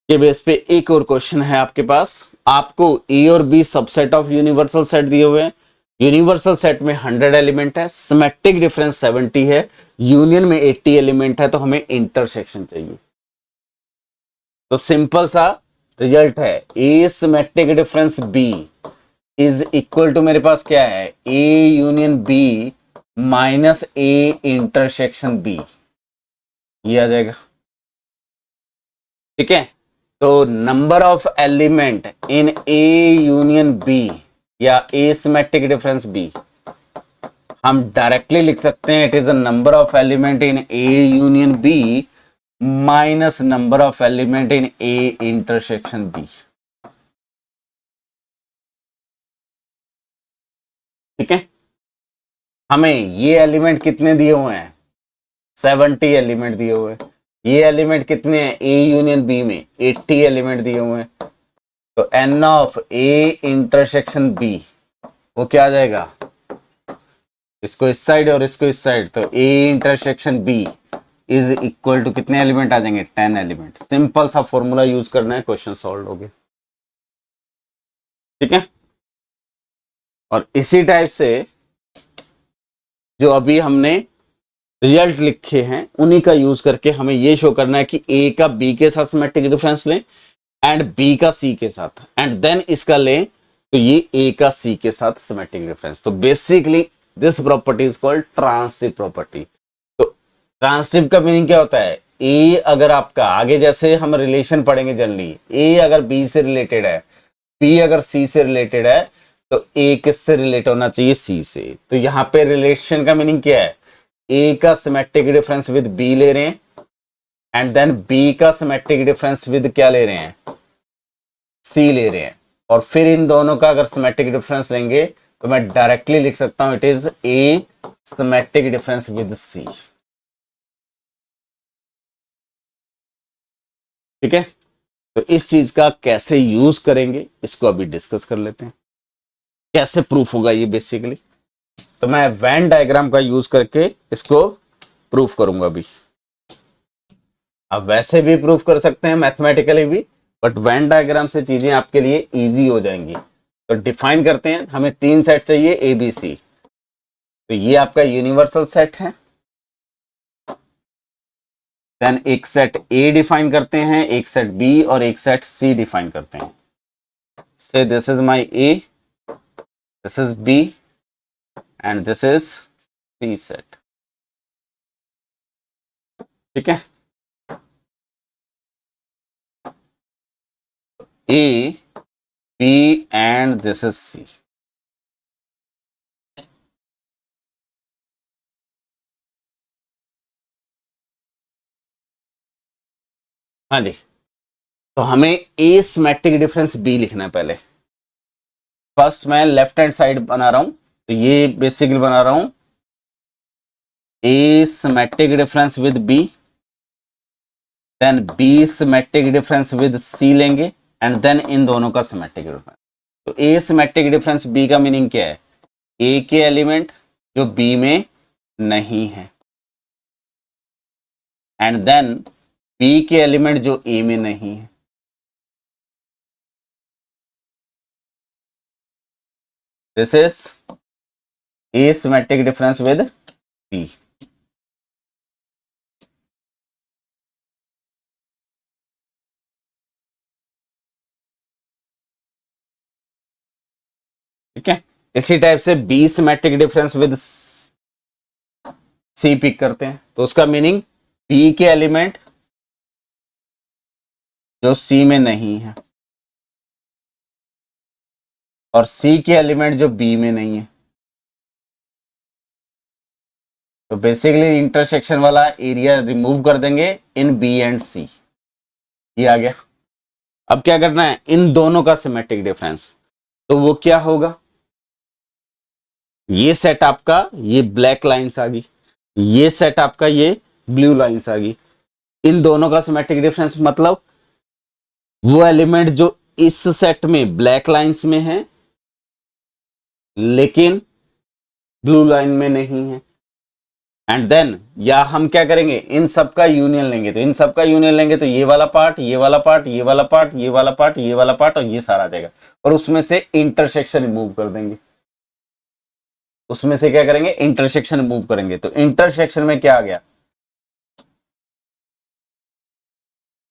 के बेस पे एक और क्वेश्चन है आपके पास, आपको ए और B subset of universal set दिए हुए हैं, यूनिवर्सल सेट में 100 एलिमेंट है, सिमेट्रिक डिफरेंस 70 है, यूनियन में 80 एलिमेंट है, तो हमें इंटरसेक्शन चाहिए। तो सिंपल सा रिजल्ट है, A symmetric difference B is equal to, मेरे पास क्या है, A union B minus A intersection B, ये आ जाएगा, ठीक है। तो number of element in A union B या ए सिमेट्रिक डिफरेंस बी, हम डायरेक्टली लिख सकते हैं it is a number of element in A union B minus number of element in A intersection B, ठीक है। हमें ये एलिमेंट कितने दिए हुए हैं, 70 एलिमेंट दिए हुए हैं, ये एलिमेंट कितने हैं ए यूनियन बी में 80 एलिमेंट दिए हुए हैं, तो n of A intersection B वो क्या आ जाएगा, इसको इस साइड और इसको इस साइड, तो A intersection B is equal to कितने एलिमेंट आ जाएंगे, 10 एलिमेंट। सिंपल सा फॉर्मूला यूज करना है, क्वेश्चन सॉल्व हो गया, ठीक है। और इसी टाइप से जो अभी हमने रिजल्ट लिखे हैं उन्हीं का यूज करके हमें ये शो करना है कि ए का बी के साथ सिमेट्रिक डिफरेंस लें एंड बी का सी के साथ, एंड देन इसका लें तो ये ए का सी के साथ सिमेट्रिक डिफरेंस। तो basically this property is called transitive property. तो ट्रांसिटिव का मीनिंग क्या होता है, ए अगर आपका आगे जैसे हम रिलेशन पढ़ेंगे जनरली, ए अगर बी से रिलेटेड है, बी अगर सी से रिलेटेड है, तो ए किससे रिलेट होना चाहिए, सी से। तो यहां पे रिलेशन का मीनिंग क्या है, ए का सिमेट्रिक डिफरेंस विद बी ले रहे हैं एंड देन बी का सिमेट्रिक डिफरेंस विद क्या ले रहे हैं, सी ले रहे हैं, और फिर इन दोनों का अगर सिमेट्रिक डिफरेंस लेंगे तो मैं डायरेक्टली लिख सकता हूं it is A symmetric difference with C. ठीक है, तो इस चीज का कैसे यूज करेंगे इसको अभी डिस्कस कर लेते हैं, कैसे प्रूफ होगा ये बेसिकली। तो मैं वेन डायग्राम का यूज करके इसको प्रूफ करूंगा अभी। आप वैसे भी प्रूफ कर सकते हैं मैथमेटिकली भी, बट वेन डायग्राम से चीजें आपके लिए इजी हो जाएंगी। तो डिफाइन करते हैं, हमें 3 सेट चाहिए ए बी सी। तो ये आपका यूनिवर्सल सेट है। देन एक सेट ए डिफाइन करते हैं, एक सेट बी और एक सेट सी डिफाइन करते हैं। Say this is my A, this is B and this is C set. ठीक है, A B and this is C. हाँ जी, तो हमें ए सिमेट्रिक डिफरेंस बी लिखना है पहले। फर्स्ट मैं लेफ्ट हैंड साइड बना रहा हूं, तो ये बेसिकली बना रहा हूं A symmetric difference with B, then B symmetric difference with C लेंगे एंड देन इन दोनों का सिमेट्रिक डिफरेंस। तो ए सिमेट्रिक डिफरेंस बी का मीनिंग क्या है, ए के एलिमेंट जो बी में नहीं है एंड देन बी के एलिमेंट जो ए में नहीं है। This is A symmetric difference with B. ठीक है, इसी टाइप से B symmetric difference with C pick करते हैं, तो उसका मीनिंग बी के एलिमेंट जो सी में नहीं है और सी के एलिमेंट जो बी में नहीं है। तो बेसिकली इंटरसेक्शन वाला एरिया रिमूव कर देंगे इन बी एंड सी। ये आ गया। अब क्या करना है, इन दोनों का सिमेट्रिक डिफरेंस, तो वो क्या होगा, ये सेट आपका ये ब्लैक लाइंस आ गई, ये सेट आपका ये ब्लू लाइंस आ गई। इन दोनों का सिमेट्रिक डिफरेंस मतलब वो एलिमेंट जो इस सेट में ब्लैक लाइंस में है लेकिन ब्लू लाइन में नहीं है। एंड देन या हम क्या करेंगे, इन सब का यूनियन लेंगे। तो इन सब का यूनियन लेंगे तो ये वाला पार्ट, ये वाला पार्ट, ये वाला पार्ट, ये वाला पार्ट, ये वाला पार्ट और ये सारा आ जाएगा। और उसमें से इंटरसेक्शन रिमूव कर देंगे। उसमें से क्या करेंगे, इंटरसेक्शन रिमूव करेंगे। तो इंटरसेक्शन में क्या आ गया,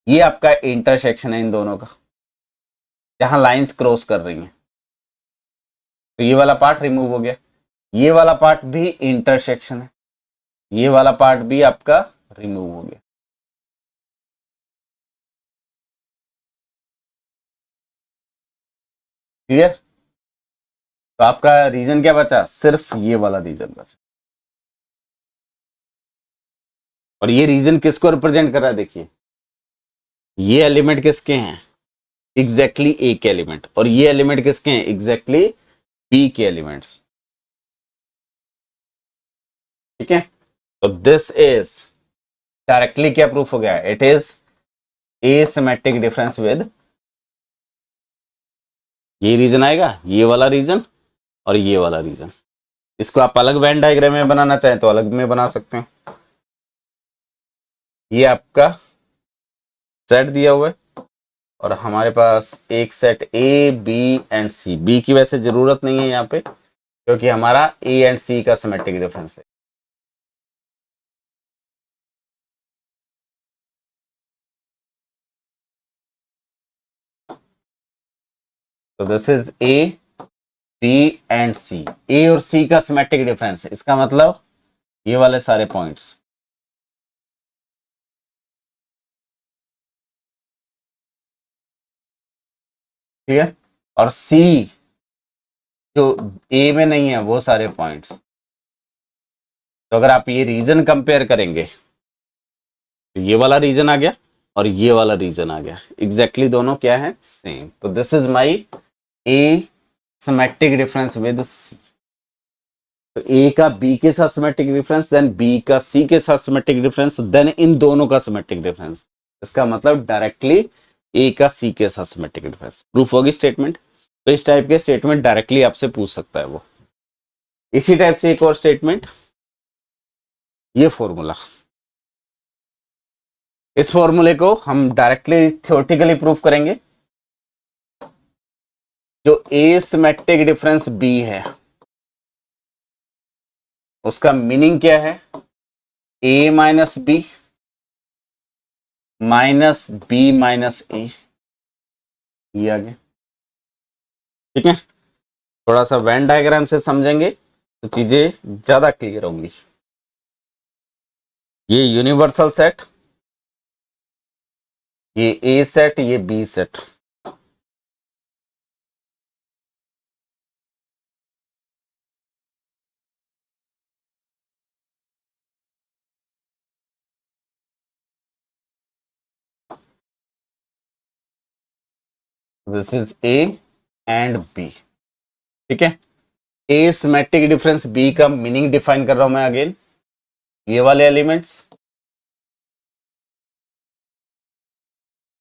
ये आपका इंटरसेक्शन है इन दोनों का, जहां लाइंस क्रॉस कर रही हैं। तो ये वाला पार्ट रिमूव हो गया। ये वाला पार्ट भी इंटरसेक्शन है, ये वाला पार्ट भी आपका रिमूव हो गया। क्लियर? तो आपका रीजन क्या बचा, सिर्फ ये वाला रीजन बचा। और ये रीजन किसको रिप्रेजेंट कर रहा है, देखिए ये एलिमेंट किसके हैं, एग्जैक्टली ए के एलिमेंट, और ये एलिमेंट किसके हैं, एग्जैक्टली बी के एलिमेंट्स। ठीक है, तो दिस इज डायरेक्टली क्या प्रूफ हो गया, it is asymmetric difference with, ये रीजन आएगा, ये वाला रीजन और ये वाला रीजन। इसको आप अलग वेन डायग्राम में बनाना चाहें तो अलग में बना सकते हैं। ये आपका सेट दिया हुआ है और हमारे पास एक set A B and C. B की वैसे जरूरत नहीं है यहाँ पे क्योंकि हमारा ए एंड सी का सिमेट्रिक डिफरेंस है। तो this is A B and C, A और सी का सिमेट्रिक डिफरेंस है। इसका मतलब ये वाले सारे पॉइंट्स। ठीक है, और सी जो ए में नहीं है वो सारे पॉइंट्स। तो अगर आप ये रीजन कंपेयर करेंगे तो ये वाला रीजन आ गया और ये वाला रीजन आ गया, एग्जैक्टली दोनों क्या है, सेम। तो this is my A symmetric difference with C. तो ए का बी के साथ सिमेट्रिक डिफरेंस, देन बी का सी के साथ सिमेट्रिक डिफरेंस, देन इन दोनों का सिमेट्रिक डिफरेंस। इसका मतलब डायरेक्टली ए का सी के साथ सिमेट्रिक डिफरेंस प्रूफ होगी स्टेटमेंट। तो इस टाइप के स्टेटमेंट डायरेक्टली आपसे पूछ सकता है वो। इसी टाइप से एक और स्टेटमेंट, ये फॉर्मूला, इस फॉर्मूले को हम डायरेक्टली थ्योरेटिकली प्रूफ करेंगे। जो ए सिमेट्रिक डिफरेंस बी है उसका मीनिंग क्या है, A minus B minus B minus A, ये आगे। ठीक है, थोड़ा सा वेन डायग्राम से समझेंगे तो चीजें ज्यादा क्लियर होंगी। ये यूनिवर्सल सेट, ये ए सेट, ये B set. This is A and B. ठीक है, ए सिमेट्रिक डिफरेंस बी का मीनिंग डिफाइन कर रहा हूं मैं अगेन, ये वाले एलिमेंट्स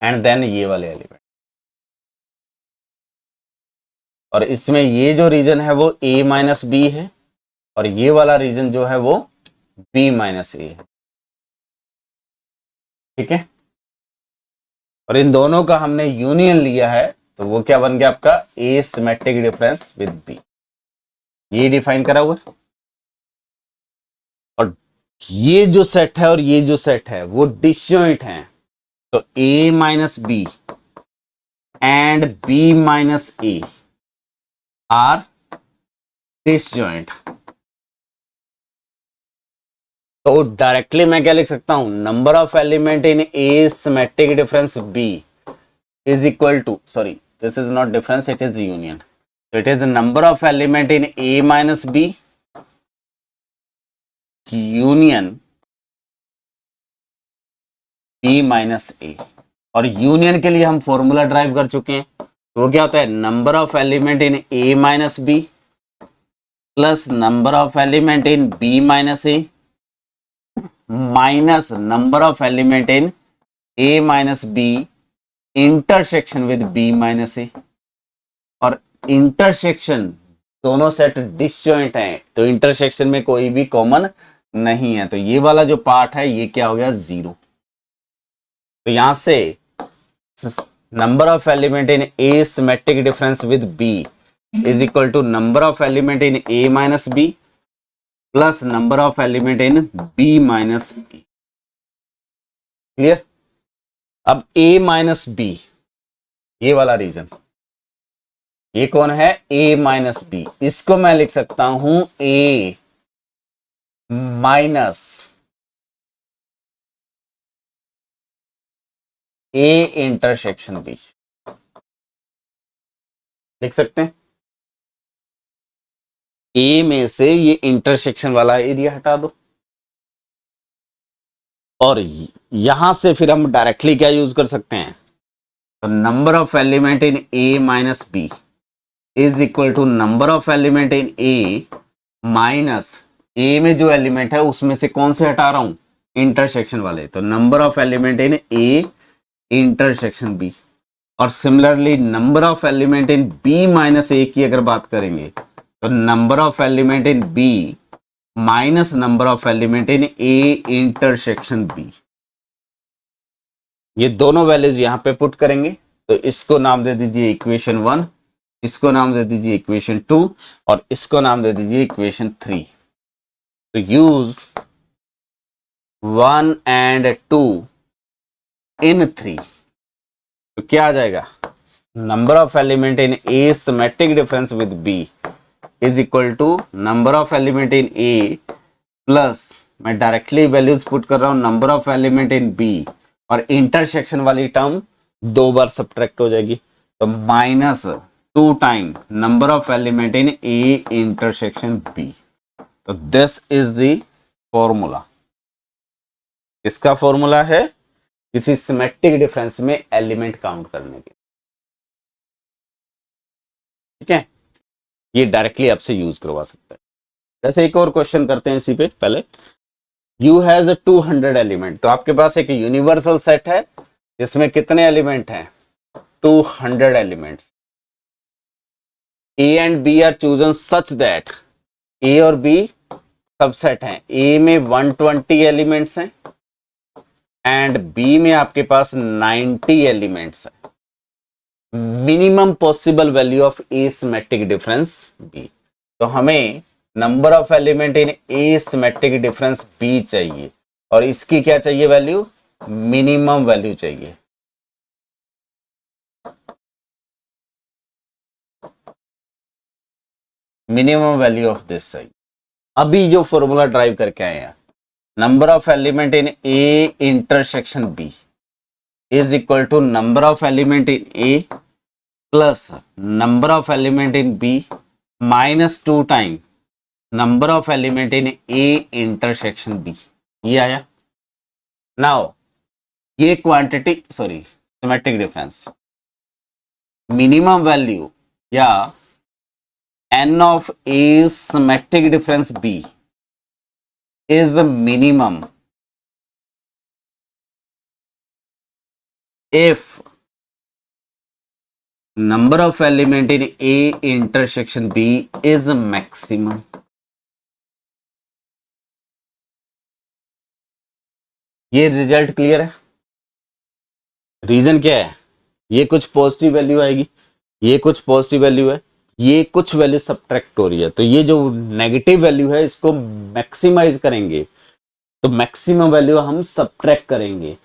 एंड देन ये वाले एलिमेंट, और इसमें ये जो रीजन है वो a माइनस बी है और ये वाला रीजन जो है वो b माइनस ए है। ठीक है, और इन दोनों का हमने यूनियन लिया है तो वो क्या बन गया आपका a symmetric difference with b, ये डिफाइन करा हुआ है। और ये जो सेट है और ये जो सेट है वो डिसजॉइंट है, तो a minus B and b minus A are disjoint. तो डायरेक्टली मैं क्या लिख सकता हूं, number of element in A symmetric difference B is equal to, sorry this is not difference, it is union, it is number of element in A minus B union B minus A. और union के लिए हम formula drive कर चुके हैं, तो वो क्या होता है, number of element in A minus B plus number of element in B minus A minus number of element in A minus B intersection with B minus A. और इंटरसेक्शन दोनों सेट डिसजॉइंट हैं, तो intersection में कोई भी common नहीं है, तो ये वाला जो पार्ट है ये क्या हो गया, जीरो। तो यहां से number of element in A symmetric difference with B is equal to number of element in A minus B plus number of element in B minus A. Clear? अब a माइनस बी, ये वाला reason, ये कौन है, a minus B, इसको मैं लिख सकता हूं a minus a intersection b, लिख सकते हैं। a में से ये इंटरसेक्शन वाला एरिया हटा दो, और यहां से फिर हम डायरेक्टली क्या यूज कर सकते हैं, तो number of element in a minus B is equal to number of element in a minus a में जो एलिमेंट है उसमें से कौन से हटा रहा हूं, इंटरसेक्शन वाले, तो number of element in a intersection b। और similarly number of element in b minus a की अगर बात करेंगे तो number of element in b minus number of element in a intersection b। ये दोनों वैल्यूज यहां पे पुट करेंगे, तो इसको नाम दे दीजिए इक्वेशन 1, इसको नाम दे दीजिए इक्वेशन 2 और इसको नाम दे दीजिए इक्वेशन 3। तो यूज 1 एंड 2 इन 3, तो क्या आ जाएगा, number of element in A symmetric difference with B is equal to number of element in A plus, मैं डायरेक्टली वैल्यूज पुट कर रहा हूं, number of element in B, और इंटरसेक्शन वाली टर्म 2 बार सब्ट्रैक्ट हो जाएगी, तो minus 2 time number of element in A intersection B. तो दिस इज द फॉर्मूला। इसका फॉर्मूला है किसी सिमेट्रिक डिफरेंस में एलिमेंट काउंट करने के। ठीक है, ये डायरेक्टली आपसे यूज करवा सकता है। जैसे एक और क्वेश्चन करते हैं इसी पे, पहले U हैज 200 एलिमेंट, तो आपके पास एक यूनिवर्सल सेट है इसमें कितने एलिमेंट हैं? 200 elements. A and B are chosen such that, A और बी सबसेट हैं। ए में 120 एलिमेंट्स हैं एंड बी में आपके पास 90 एलिमेंट्स हैं। Minimum possible value of A symmetric difference B. तो हमें number of element in A symmetric difference B चाहिए और इसकी क्या चाहिए वैल्यू? मिनिमम वैल्यू चाहिए। मिनिमम वैल्यू ऑफ दिस चाहिए। अभी जो फॉर्मूला ड्राइव करके आए हैं, number of element in A intersection B is equal to number of element in A plus number of element in B minus 2 time number of element in A intersection B. ये आया। Now ये quantity symmetric difference, minimum value या n of A symmetric difference B is the minimum if number of element in A intersection B is maximum। ये result clear है? Reason क्या है? ये कुछ पॉजिटिव वैल्यू आएगी, ये कुछ पॉजिटिव वैल्यू है, ये कुछ वैल्यू सब्ट्रैक्ट हो रही है, तो ये जो नेगेटिव वैल्यू है इसको मैक्सिमाइज करेंगे, तो मैक्सिमम वैल्यू हम सब्ट्रैक्ट करेंगे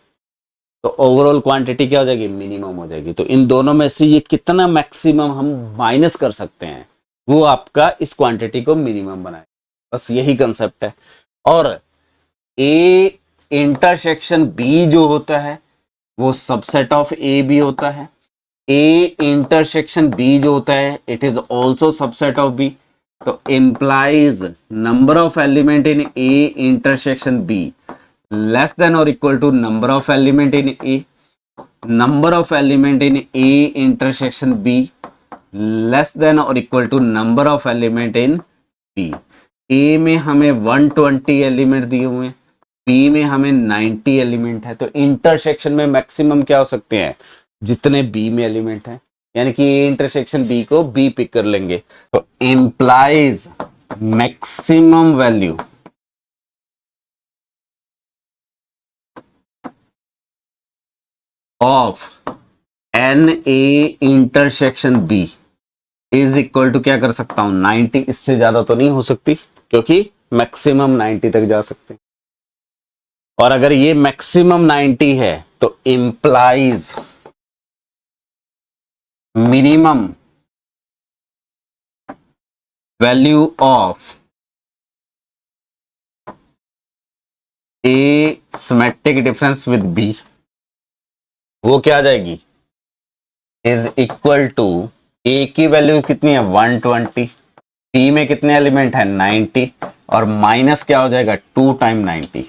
तो ओवरऑल क्वांटिटी क्या हो जाएगी? मिनिमम हो जाएगी। तो इन दोनों में से ये कितना मैक्सिमम हम माइनस कर सकते हैं वो आपका इस क्वांटिटी को मिनिमम बनाए, बस यही कंसेप्ट है। और ए इंटरसेक्शन बी जो होता है वो सबसेट ऑफ ए बी होता है। ए इंटरसेक्शन बी जो होता है it is also subset of B. तो implies number of element in A intersection B less than और equal to number of element in A. Number of element in A intersection B less than और equal to number of element in B. A में हमें 120 element दिए हुए हैं, B में हमें 90 element है। तो इंटरसेक्शन में मैक्सिमम क्या हो सकते हैं? जितने बी में एलिमेंट हैं, यानी कि ए इंटरसेक्शन बी को बी पिक कर लेंगे। तो implies maximum value of n A intersection B is equal to क्या कर सकता हूं? 90। इससे ज्यादा तो नहीं हो सकती क्योंकि मैक्सिमम 90 तक जा सकते हैं। और अगर ये मैक्सिमम 90 है तो implies minimum value of A symmetric difference with B वो क्या आ जाएगी? इज इक्वल टू ए की वैल्यू कितनी है? 120, बी में कितने एलिमेंट है? 90 और माइनस क्या हो जाएगा? 2 टाइम 90।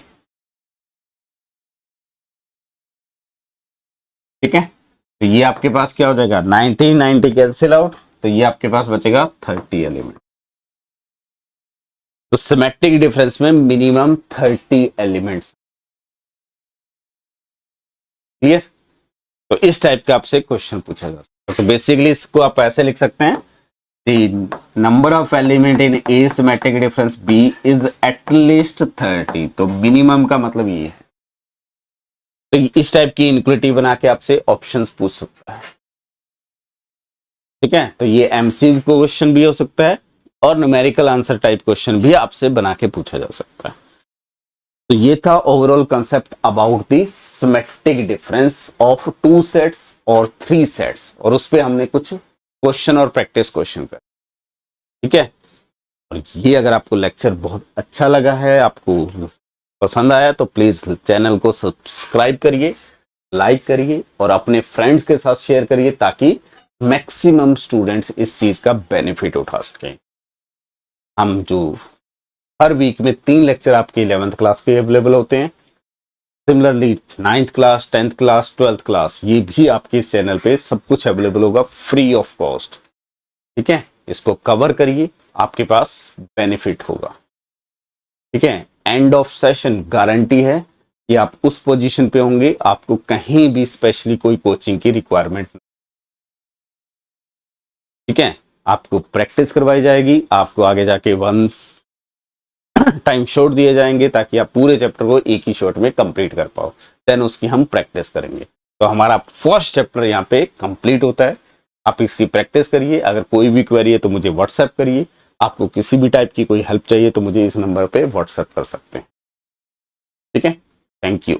ठीक है, तो ये आपके पास क्या हो जाएगा? 90 90 कैंसिल आउट, तो ये आपके पास बचेगा 30 एलिमेंट। तो सिमेट्रिक डिफरेंस में मिनिमम 30 एलिमेंट्स। क्लियर? तो इस टाइप का आपसे क्वेश्चन पूछा जा सकता है। तो बेसिकली इसको आप ऐसे लिख सकते हैं, the number of element in A symmetric difference B is at least 30। तो मिनिमम का मतलब ये है। तो इस टाइप की इनक्विटी बना के आपसे ऑप्शंस पूछ सकता है। ठीक है, तो ये एमसीक्यू क्वेश्चन भी हो सकता है और न्यूमेरिकल आंसर टाइप क्वेश्चन भी आपसे बना के पूछा जा सकता है। तो ये था overall concept about the symmetric difference of 2 sets और 3 सेट्स, और उस पे हमने कुछ क्वेश्चन और प्रैक्टिस क्वेश्चन कर। ठीक है, और ये अगर आपको लेक्चर बहुत अच्छा लगा है, आपको पसंद आया, तो प्लीज चैनल को सब्सक्राइब करिए, लाइक करिए और अपने फ्रेंड्स के साथ शेयर करिए ताकि मैक्सिमम स्टूडेंट्स इस चीज का बेनिफिट उठा सकें। हम जो हर वीक में 3 लेक्चर आपके 11th क्लास के अवेलेबल होते हैं, similarly 9th class, 10th class, 12th class, ये भी आपके इस चैनल पे सब कुछ अवेलेबल होगा फ्री ऑफ कॉस्ट। ठीक है, इसको कवर करिए, आपके पास बेनिफिट होगा। ठीक है, एंड ऑफ सेशन गारंटी है, कि आप उस पोजीशन पे होंगे, आपको कहीं भी स्पेशली कोई कोचिंग की रिक्वायरमेंट नहीं। ठीक है, आपको प्रैक्टिस करवाई जाएगी, आपको आगे जाके 1 टाइम शॉट दिए जाएंगे ताकि आप पूरे चैप्टर को एक ही शॉट में कंप्लीट कर पाओ। देन उसकी हम प्रैक्टिस करेंगे। तो हमारा फर्स्ट चैप्टर यहाँ पे कंप्लीट होता है। आप इसकी प्रैक्टिस करिए। अगर कोई भी क्वेरी है तो मुझे व्हाट्सएप करिए। आपको किसी भी टाइप की कोई हेल्प चाहिए तो मुझे इस नंबर पे व्हाट्सएप कर सकते हैं। ठीक है, थैंक यू।